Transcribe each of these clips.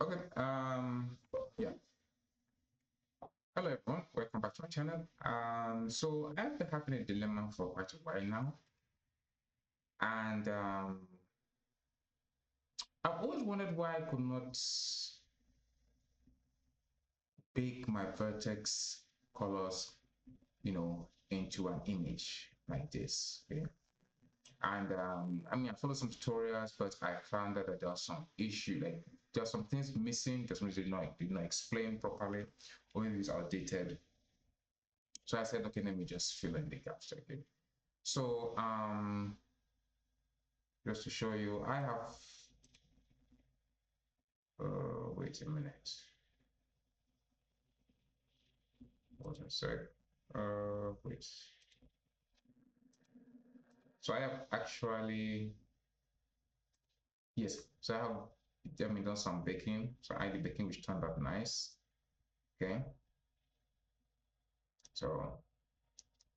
Okay. Yeah. Hello everyone. Welcome back to my channel. So I've been having a dilemma for quite a while now, and I've always wondered why I could not bake my vertex colors, into an image like this. Okay. And I mean, I followed some tutorials, but I found that there was some issue, like there are some things missing. There's something did not explain properly, or maybe it's outdated. So I said, okay, let me just fill in the gaps. Okay. So just to show you, I have wait a minute. Hold on a sec. Wait. So I have actually yes. So I have done some baking. So I did baking, which turned out nice. Okay. So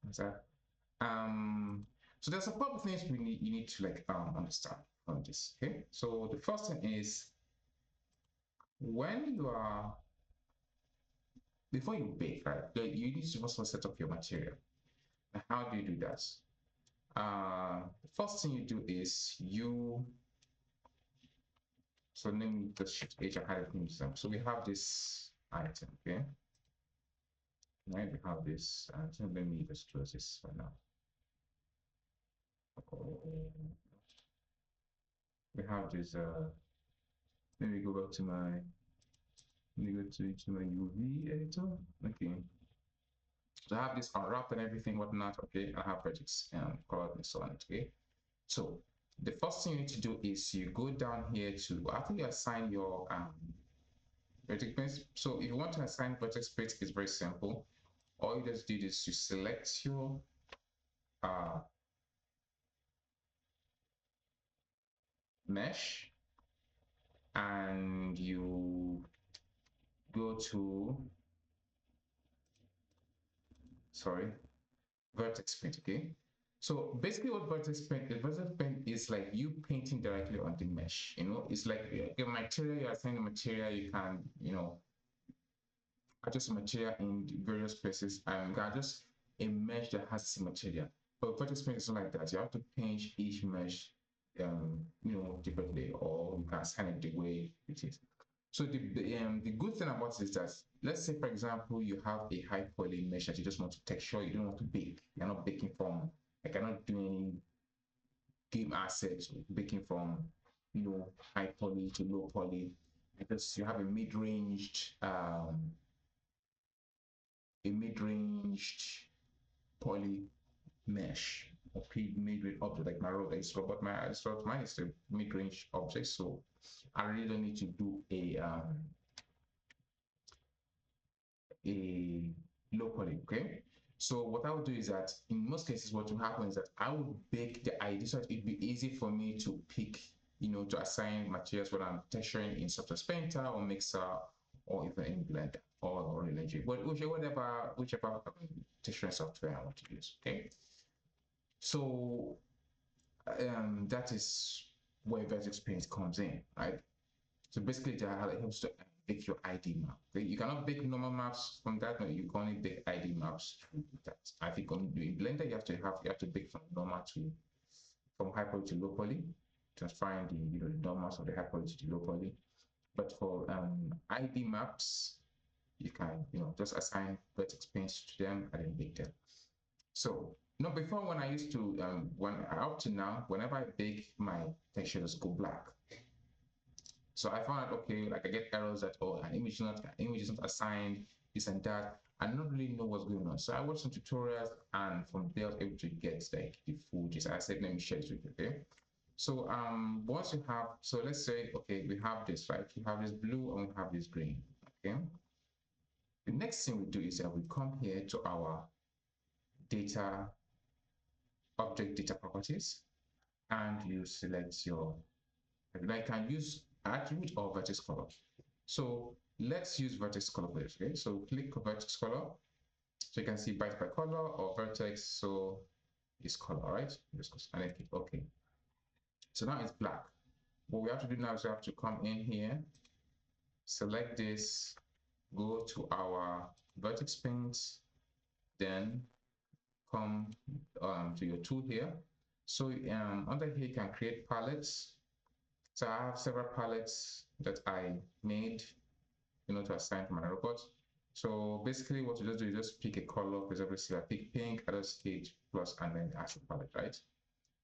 what's that? So there's a couple of things you need to like understand on this. Okay. So the first thing is when you are before you bake, right? You need to first of all set up your material. And how do you do that? The first thing you do is so let me just shift H and hide it from them. So we have this item, okay? Right, we have this item. Let me just close this for now. We have this, let me go back to let me go to my UV editor. Okay. So I have this unwrap and everything, whatnot, okay? I have projects color and so on, okay? So the first thing you need to do is you go down here to after you assign your vertex paint. So if you want to assign vertex paint, it's very simple. All you just do is you select your uh, mesh and you go to sorry vertex paint. Okay, so basically what vertex paint is like you painting directly on the mesh. It's like a material, you assign the material, you can adjust the material in various places and just a mesh that has the material. But vertex paint is not like that. You have to paint each mesh differently, or you can assign it the way it is. So the good thing about it is that, let's say for example you have a high poly mesh that you just want to texture, you don't want to bake. You're not baking from, like, you're not doing any game assets, baking from high poly to low poly, because you have a mid-ranged poly mesh or mid-range object, like my robot is robot, mine is a mid-range object, so I really don't need to do a locally. Okay, so what I would do is that in most cases what will happen is that I would bake the ID so that it'd be easy for me to pick, to assign materials when I'm texturing in Software Painter or Mixer or even in Blender or in Engine, whichever texturing software I want to use. Okay, so that is where Vertex Paint comes in, right? So basically, it helps to pick your ID map. Okay? You cannot pick normal maps from that. No, you can only pick ID maps through that. I think on in Blender, you have to pick from normal to from high poly to low poly, transferring the normals of the high poly to the low poly. But for ID maps, you can just assign vertex paints to them and then bake them. So before, when I used to when up to now, whenever I bake, my textures go black. So I found out, okay, like I get errors that, oh, an image is not assigned, this and that. I don't really know what's going on. So I watched some tutorials, and from there I was able to get like the full gist. I said, let me share this with you, okay? So once you have, so let's say, okay, we have this, right? We have this blue and we have this green, okay? The next thing we do is that we come here to our data, object data properties, and you select your, I can use attribute or vertex color. So let's use vertex color for this. Okay, so click vertex color. So you can see byte by color or vertex. So it's color, right? And then click OK. So now it's black. What we have to do now is we have to come in here select this, go to our vertex paint, then come to your tool here. So under here you can create palettes. So I have several palettes that I made, to assign to my robot. So basically what you just do is just pick a color. For example, I pick pink, I just hit plus and then add a palette, right?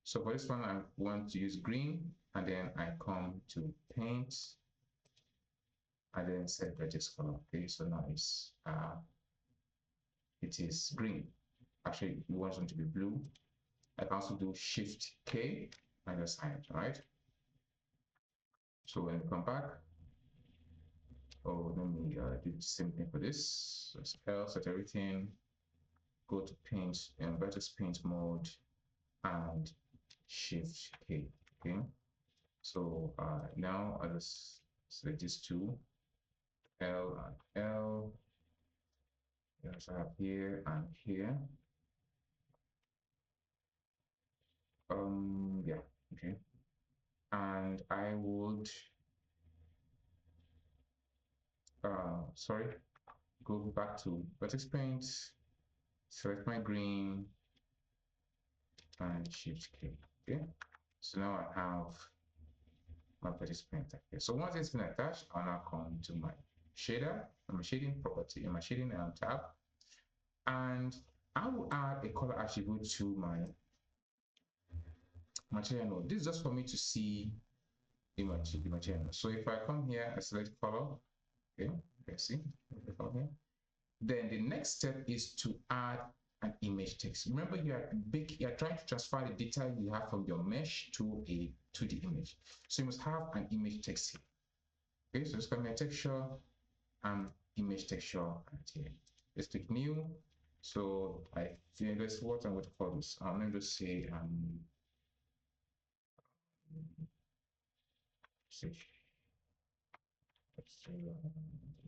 So for this one, I want to use green, and then I come to paint, and then set vertex color. Okay, so now it is green. Actually, you want them to be blue. I can also do Shift K and just hide, right? So when we come back, let me do the same thing for this. So spell, set everything, go to paint and vertex paint mode and Shift K. Okay. So now I just select these two, L and L. Yes, I have here and here. Yeah, okay. And I would sorry, go back to vertex paint, select my green and Shift K. Okay. So now I have my vertex paint here. So once it's been attached, I'll now come to my shader, my shading property, in my shading tab, and I will add a color attribute to my material node. This is just for me to see the material node. So if I come here, I select color, okay, let's see, here. Then the next step is to add an image text. Remember, you are trying to transfer the data you have from your mesh to the image. So you must have an image text here. Okay, so let's come here, texture and image texture right here. Let's click new. So that's what I'm going to call this. I'm going to say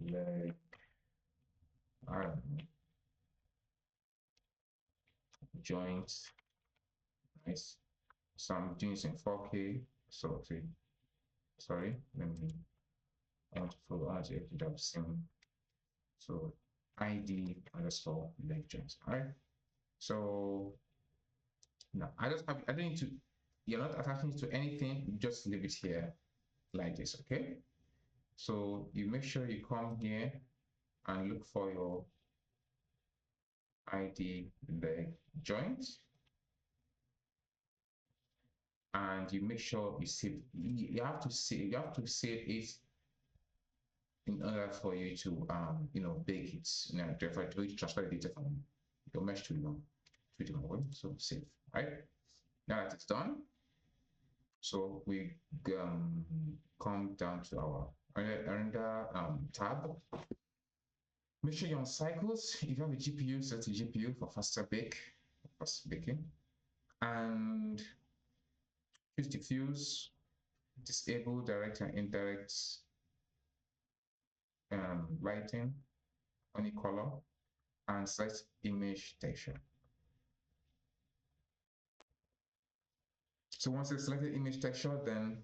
like, I don't know, joints. Nice. So I'm doing this in 4K. So sorry, let me, I want to follow it up sim. So ID underscore leg joints. All right. So now I don't need to, you're not attaching it to anything, you just leave it here like this, okay? So you make sure you come here and look for your ID leg joint, and you make sure you save. You have to save it in order for you to bake it. For you to transfer the data from your mesh to the mobile. So save. Right now that it's done, so we come down to our render tab. Make sure you're on cycles. If you have a GPU, set the GPU for faster baking, and choose diffuse, disable direct and indirect lighting, only color, and select image texture. So once you select the image texture, then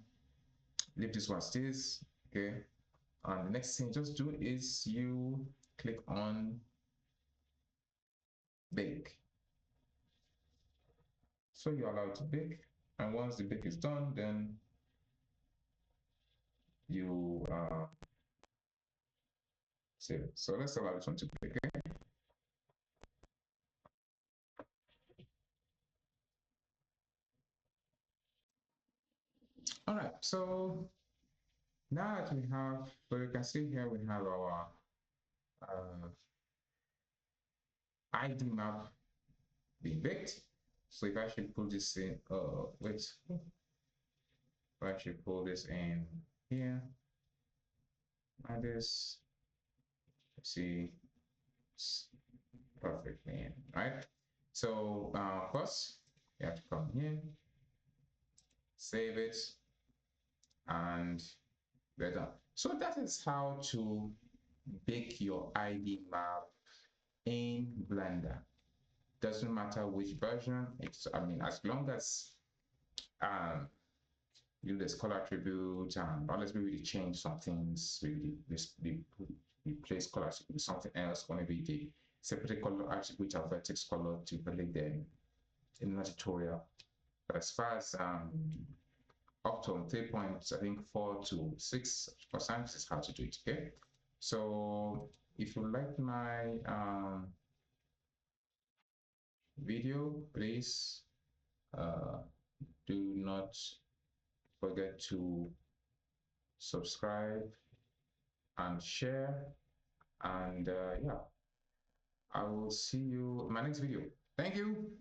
leave this one stays, okay? And the next thing you just do is you click on bake. So you allow it to bake, and once the bake is done, then you save it. So let's allow this one to bake. Okay? All right, so now that we have, so you can see here we have our ID map being baked. So if I should pull this in, wait, if I should pull this in here, like this, let's see, it's perfectly in, right? So first, you have to come here, save it, and we're done. So that is how to bake your ID map in Blender. Doesn't matter which version. As long as do the color attribute, and let's maybe we change some things, we replace colors with something else, or maybe the separate color attribute of vertex color to relate them in the tutorial. But as far as up to 3 points, I think 4 to 6 percent is how to do it. Okay, so if you like my video, please do not forget to subscribe and share, and yeah, I will see you in my next video. Thank you.